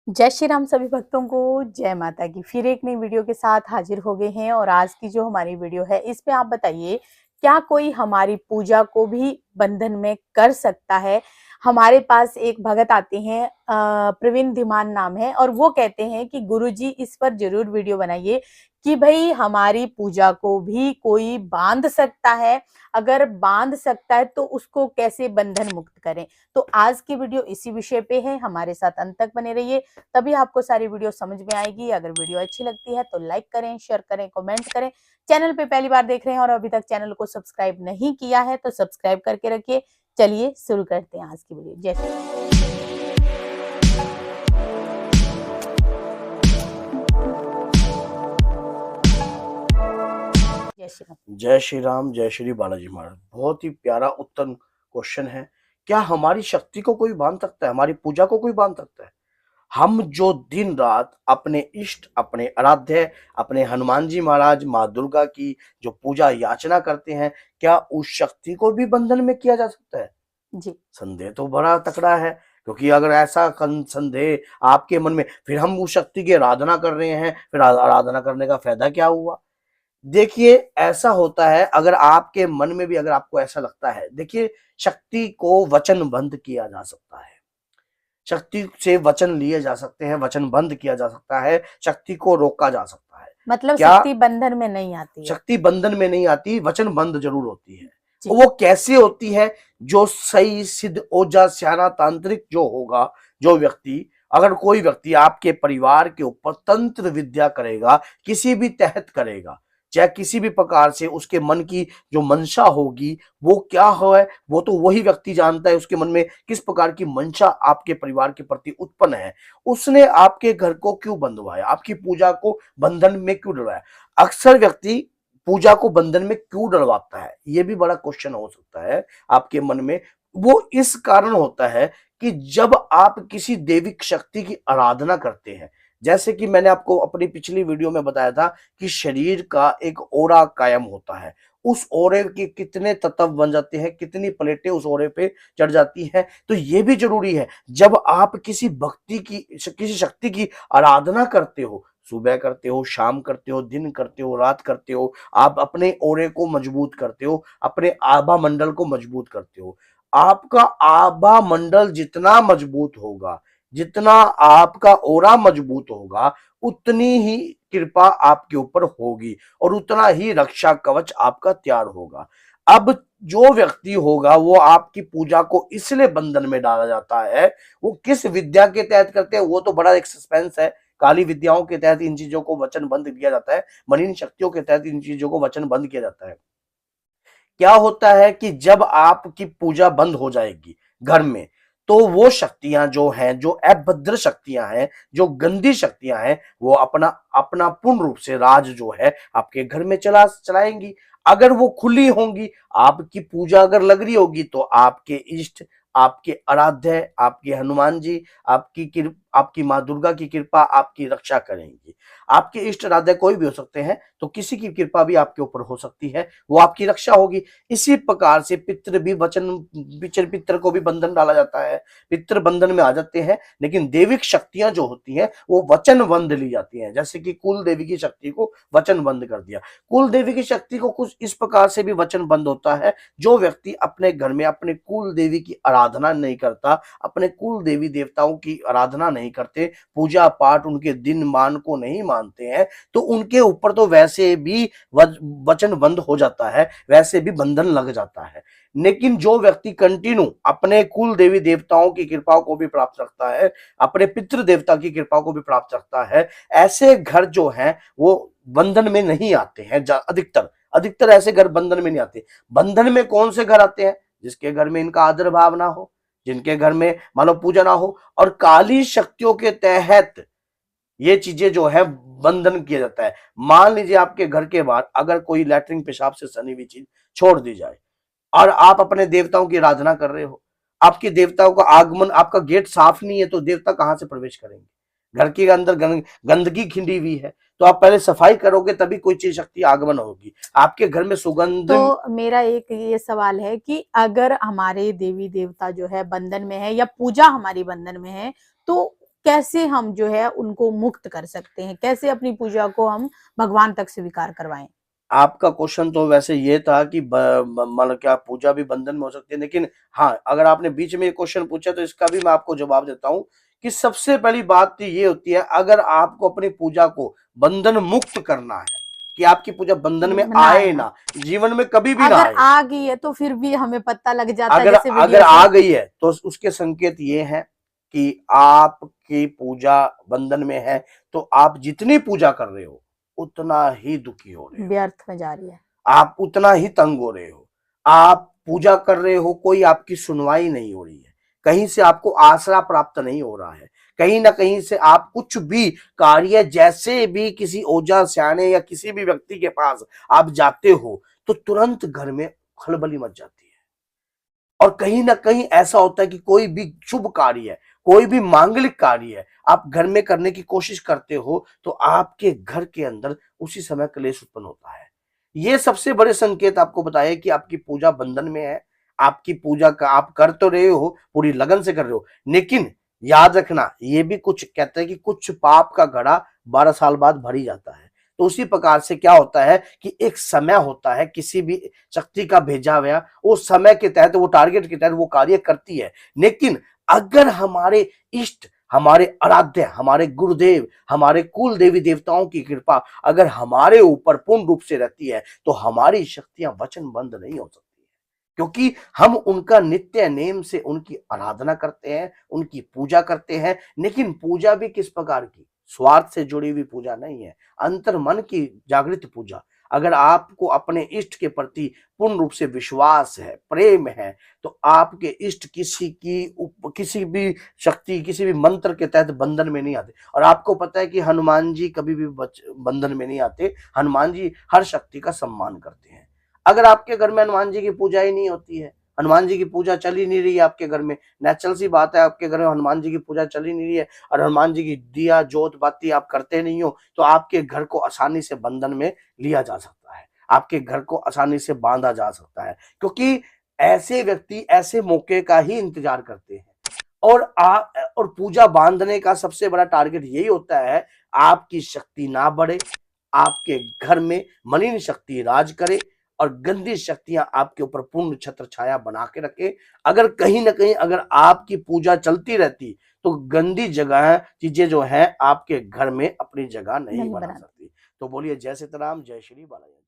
जय श्री राम सभी भक्तों को। जय माता की। फिर एक नई वीडियो के साथ हाजिर हो गए हैं और आज की जो हमारी वीडियो है इसमें आप बताइए, क्या कोई हमारी पूजा को भी बंधन में कर सकता है। हमारे पास एक भगत आते हैं, प्रवीण धीमान नाम है, और वो कहते हैं कि गुरुजी इस पर जरूर वीडियो बनाइए कि भाई हमारी पूजा को भी कोई बांध सकता है। अगर बांध सकता है तो उसको कैसे बंधन मुक्त करें। तो आज की वीडियो इसी विषय पे है, हमारे साथ अंत तक बने रहिए, तभी आपको सारी वीडियो समझ में आएगी। अगर वीडियो अच्छी लगती है तो लाइक करें, शेयर करें, कमेंट करें। चैनल पे पहली बार देख रहे हैं और अभी तक चैनल को सब्सक्राइब नहीं किया है तो सब्सक्राइब करके रखिए। चलिए शुरू करते हैं आज की वीडियो। जय श्री राम। जय श्री राम, जय श्री बालाजी महाराज। बहुत ही प्यारा उत्तम क्वेश्चन है। क्या हमारी शक्ति को कोई बांध सकता है? हमारी पूजा को कोई बांध सकता है? हम जो दिन रात अपने इष्ट, अपने आराध्य, अपने हनुमान जी महाराज, माँ दुर्गा की जो पूजा याचना करते हैं, क्या उस शक्ति को भी बंधन में किया जा सकता है? जी। संदेह तो बड़ा तकड़ा है, क्योंकि अगर ऐसा संदेह आपके मन में, फिर हम उस शक्ति की आराधना कर रहे हैं, फिर आराधना करने का फायदा क्या हुआ? देखिए, ऐसा होता है, अगर आपके मन में भी अगर आपको ऐसा लगता है, देखिए, शक्ति को वचनबद्ध किया जा सकता है, शक्ति से वचन लिए जा सकते हैं, वचनबद्ध किया जा सकता है, शक्ति को रोका जा सकता है। मतलब क्या शक्ति बंधन में नहीं आती है? शक्ति बंधन में नहीं आती, वचनबद्ध जरूर होती है। वो कैसे होती है? जो सही सिद्ध ओजा स्याना तांत्रिक जो होगा, जो व्यक्ति, अगर कोई व्यक्ति आपके परिवार के ऊपर तंत्र विद्या करेगा, किसी भी तहत करेगा, चाहे किसी भी प्रकार से उसके मन की जो मंशा होगी वो क्या है, वो तो वही व्यक्ति जानता है उसके मन में किस प्रकार की मंशा आपके परिवार के प्रति उत्पन्न है। उसने आपके घर को क्यों बंधवाया, आपकी पूजा को बंधन में क्यों डलवाया? अक्सर व्यक्ति पूजा को बंधन में क्यों डलवाता है, ये भी बड़ा क्वेश्चन हो सकता है आपके मन में। वो इस कारण होता है कि जब आप किसी देविक शक्ति की आराधना करते हैं, जैसे कि मैंने आपको अपनी पिछली वीडियो में बताया था कि शरीर का एक ओरा कायम होता है, उस ओरे के कितने तत्व बन जाते हैं, कितनी प्लेटें उस ओरे पे चढ़ जाती हैं। तो ये भी जरूरी है, जब आप किसी भक्ति की, किसी शक्ति की आराधना करते हो, सुबह करते हो, शाम करते हो, दिन करते हो, रात करते हो, आप अपने ओरे को मजबूत करते हो, अपने आभा मंडल को मजबूत करते हो। आपका आभा मंडल जितना मजबूत होगा, जितना आपका ओरा मजबूत होगा, उतनी ही कृपा आपके ऊपर होगी और उतना ही रक्षा कवच आपका तैयार होगा। अब जो व्यक्ति होगा वो आपकी पूजा को इसलिए बंधन में डाला जाता है, वो किस विद्या के तहत करते हैं वो तो बड़ा एक सस्पेंस है। काली विद्याओं के तहत इन चीजों को वचनबद्ध किया जाता है, मलिन शक्तियों के तहत इन चीजों को वचनबद्ध किया जाता है। क्या होता है कि जब आपकी पूजा बंद हो जाएगी घर में, तो वो शक्तियां जो हैं, जो अभद्र शक्तियां हैं, जो गंदी शक्तियां हैं, वो अपना अपना पूर्ण रूप से राज जो है आपके घर में चलाएंगी। अगर वो खुली होंगी, आपकी पूजा अगर लग रही होगी, तो आपके इष्ट, आपके आराध्य, आपके हनुमान जी, आपकी माँ दुर्गा की कृपा आपकी रक्षा करेंगी। आपके इष्ट आराध्य कोई भी हो सकते हैं, तो किसी की कृपा भी आपके ऊपर हो सकती है, वो आपकी रक्षा होगी। इसी प्रकार से पितृ भी पितृ को भी बंधन डाला जाता है, पितृ बंधन में आ जाते हैं। लेकिन देविक शक्तियां जो होती हैं वो वचन बंध ली जाती हैं, जैसे कि कुल देवी की शक्ति को वचन बंद कर दिया। कुल देवी की शक्ति को कुछ इस प्रकार से भी वचन बंद होता है, जो व्यक्ति अपने घर में अपने कुल देवी की आराधना नहीं करता, अपने कुल देवी देवताओं की आराधना नहीं करते, पूजा पाठ उनके दिन मान को नहीं मानते हैं, तो उनके ऊपर तो वैसे भी वचन बंद हो जाता है, वैसे भी बंधन लग जाता है। लेकिन जो व्यक्ति कंटिन्यू अपने कुल देवी देवताओं की कृपा को भी प्राप्त रखता है, अपने पितृ देवता की कृपा को भी प्राप्त रखता है, ऐसे घर जो हैं वो बंधन में नहीं आते हैं। अधिकतर ऐसे घर बंधन में नहीं आते। बंधन में कौन से घर आते हैं? जिसके घर में इनका आदर भाव ना हो, जिनके घर में मानव पूजा ना हो, और काली शक्तियों के तहत ये चीजें जो है बंधन किया जाता है। मान लीजिए आपके घर के बाहर अगर कोई लैट्रिन पेशाब से सनी हुई चीज छोड़ दी जाए और आप अपने देवताओं की आराधना कर रहे हो, आपके देवताओं का आगमन, आपका गेट साफ नहीं है, तो देवता कहां से प्रवेश करेंगे? घर के अंदर गंदगी खिंडी हुई है, तो आप पहले सफाई करोगे तभी कोई चीज शक्ति आगमन होगी। आपके घर में सुगंध। तो मेरा एक ये सवाल है कि अगर हमारे देवी देवता जो है बंधन में है या पूजा हमारी बंधन में है, तो कैसे हम जो है उनको मुक्त कर सकते हैं, कैसे अपनी पूजा को हम भगवान तक स्वीकार करवाएं? आपका क्वेश्चन तो वैसे ये था कि मतलब क्या पूजा भी बंधन में हो सकती है, लेकिन हाँ, अगर आपने बीच में ये क्वेश्चन पूछा तो इसका भी मैं आपको जवाब देता हूँ कि सबसे पहली बात तो ये होती है, अगर आपको अपनी पूजा को बंधन मुक्त करना है कि आपकी पूजा बंधन में ना आए आए ना, ना, जीवन में कभी भी ना अगर आए। आ गई है तो फिर भी हमें पता लग जाता है अगर जैसे अगर वीडियो आ से। गई है तो उसके संकेत ये हैं कि आपकी पूजा बंधन में है, तो आप जितनी पूजा कर रहे हो उतना ही दुखी हो रहे हो, व्यर्थ में जा रही है। आप उतना ही तंग हो रहे हो। आप पूजा कर रहे हो, कोई आपकी सुनवाई नहीं हो रही है, कहीं से आपको आसरा प्राप्त नहीं हो रहा है, कहीं ना कहीं से आप कुछ भी कार्य, जैसे भी किसी ओझा स्याणे या किसी भी व्यक्ति के पास आप जाते हो तो तुरंत घर में खलबली मच जाती है। और कहीं ना कहीं ऐसा होता है कि कोई भी शुभ कार्य है, कोई भी मांगलिक कार्य है, आप घर में करने की कोशिश करते हो तो आपके घर के अंदर उसी समय क्लेश उत्पन्न होता है। ये सबसे बड़े संकेत आपको बताए कि आपकी पूजा बंधन में है। आपकी पूजा का आप कर तो रहे हो, पूरी लगन से कर रहे हो, लेकिन याद रखना, ये भी कुछ कहते हैं कि कुछ पाप का घड़ा 12 साल बाद भर ही जाता है। तो उसी प्रकार से क्या होता है कि एक समय होता है किसी भी शक्ति का भेजा हुआ, वो समय के तहत, वो टारगेट के तहत वो कार्य करती है। लेकिन अगर हमारे इष्ट, हमारे आराध्य, हमारे गुरुदेव, हमारे कुल देवी देवताओं की कृपा अगर हमारे ऊपर पूर्ण रूप से रहती है तो हमारी शक्तियां वचनबद्ध नहीं हो सकती, क्योंकि हम उनका नित्य नेम से उनकी आराधना करते हैं, उनकी पूजा करते हैं। लेकिन पूजा भी किस प्रकार की, स्वार्थ से जुड़ी हुई पूजा नहीं है, अंतर मन की जागृत पूजा। अगर आपको अपने इष्ट के प्रति पूर्ण रूप से विश्वास है, प्रेम है, तो आपके इष्ट किसी भी शक्ति, किसी भी मंत्र के तहत बंधन में नहीं आते। और आपको पता है कि हनुमान जी कभी भी बंधन में नहीं आते। हनुमान जी हर शक्ति का सम्मान करते हैं। अगर आपके घर में हनुमान जी की पूजा ही नहीं होती है, हनुमान जी की पूजा चल ही नहीं रही है आपके घर में, नेचुरल सी बात है, आपके घर में हनुमान जी की पूजा चल ही नहीं रही है और हनुमान जी की दिया जोत बाती आप करते नहीं हो, तो आपके घर को आसानी से बंधन में लिया जा सकता है, आपके घर को आसानी से बांधा जा सकता है, क्योंकि ऐसे व्यक्ति ऐसे मौके का ही इंतजार करते हैं। और पूजा बांधने का सबसे बड़ा टारगेट यही होता है, आपकी शक्ति ना बढ़े, आपके घर में मलिन शक्ति राज करे और गंदी शक्तियां आपके ऊपर पूर्ण छत्र छाया बना के रखे। अगर कहीं ना कहीं अगर आपकी पूजा चलती रहती तो गंदी जगह चीजें जो है आपके घर में अपनी जगह नहीं नहीं बना बना। सकती। तो बोलिए जय सीताराम, जय श्री बालाजी।